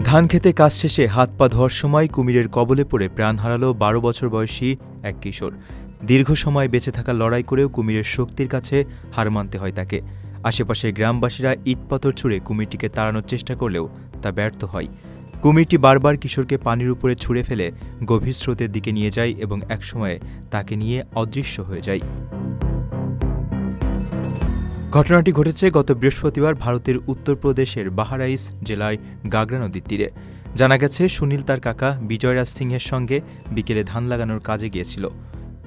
ধান খেতে কাজ শেষে হাত পা ধোয়ার সময় কুমিরের কবলে পড়ে প্রাণ হারালো ১২ বছর বয়সী এক কিশোর। দীর্ঘ সময় বেঁচে থাকার লড়াই করেও কুমিরের শক্তির কাছে হার মানতে হয় তাকে। আশেপাশের গ্রামবাসীরা ইটপাথর ছুঁড়ে কুমিরটিকে তাড়ানোর চেষ্টা করলেও তা ব্যর্থ হয়। কুমিরটি বারবার কিশোরকে পানির উপরে ছুঁড়ে ফেলে গভীর স্রোতের দিকে নিয়ে যায় এবং একসময়ে তাকে নিয়ে অদৃশ্য হয়ে যায়। ঘটনাটি ঘটেছে গত বৃহস্পতিবার ভারতের উত্তরপ্রদেশের বাহারাইচ জেলার গাগরা নদীর তীরে। জানা গেছে, সুনীল তার কাকা বিজয়রাজ সিংহের সঙ্গে বিকেলে ধান লাগানোর কাজে গিয়েছিল।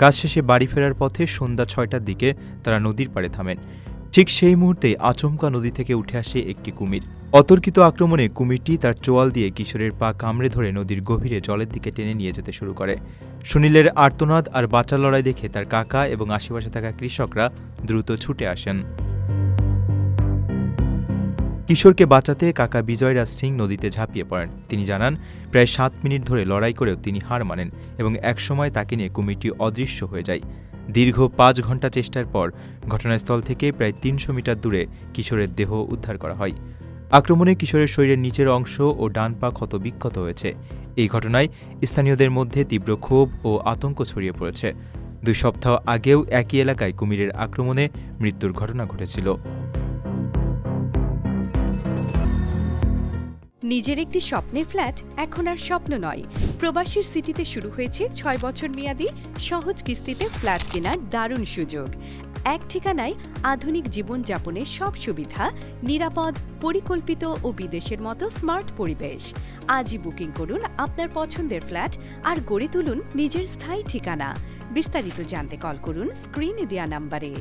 কাজ শেষে বাড়ি ফেরার পথে সন্ধ্যা ৬টার দিকে তারা নদীর পাড়ে থামেন। ঠিক সেই মুহূর্তেই আচমকা নদী থেকে উঠে আসে একটি কুমির। অতর্কিত আক্রমণে কুমিরটি তার চোয়াল দিয়ে কিশোরের পা কামড়ে ধরে নদীর গভীরে জলের দিকে টেনে নিয়ে যেতে শুরু করে। সুনীলের আর্তনাদ আর বাঁচার লড়াই দেখে তার কাকা এবং আশেপাশে থাকা কৃষকরা দ্রুত ছুটে আসেন। কিশোরকে বাঁচাতে কাকা বিজয়রাজ সিং নদীতে ঝাঁপিয়ে পড়েন। তিনি জানান, প্রায় ৭ মিনিট ধরে লড়াই করেও তিনি হার মানেন এবং একসময় তাকে নিয়ে কুমিরটি অদৃশ্য হয়ে যায়। দীর্ঘ ৫ ঘণ্টা চেষ্টার পর ঘটনাস্থল থেকে প্রায় ৩০০ মিটার দূরে কিশোরের দেহ উদ্ধার করা হয়। আক্রমণে কিশোরের শরীরের নিচের অংশ ও ডান পা ক্ষতবিক্ষত হয়েছে। এই ঘটনায় স্থানীয়দের মধ্যে তীব্র ক্ষোভ ও আতঙ্ক ছড়িয়ে পড়েছে। ২ সপ্তাহ আগেও একই এলাকায় কুমিরের আক্রমণে মৃত্যুর ঘটনা ঘটেছিল। নিজের একটি স্বপ্নের ফ্ল্যাট এখন আর স্বপ্ন নয়। প্রবাসীর সিটিতে শুরু হয়েছে ৬ বছর মেয়াদী সহজ কিস্তিতে ফ্ল্যাট কেনার দারুণ সুযোগ। এক ঠিকানায় আধুনিক জীবনযাপনের সব সুবিধা, নিরাপদ, পরিকল্পিত ও বিদেশের মতো স্মার্ট পরিবেশ। আজই বুকিং করুন আপনার পছন্দের ফ্ল্যাট আর গড়ে তুলুন নিজের স্থায়ী ঠিকানা। বিস্তারিত জানতে কল করুন স্ক্রিনে দেওয়া নাম্বারে।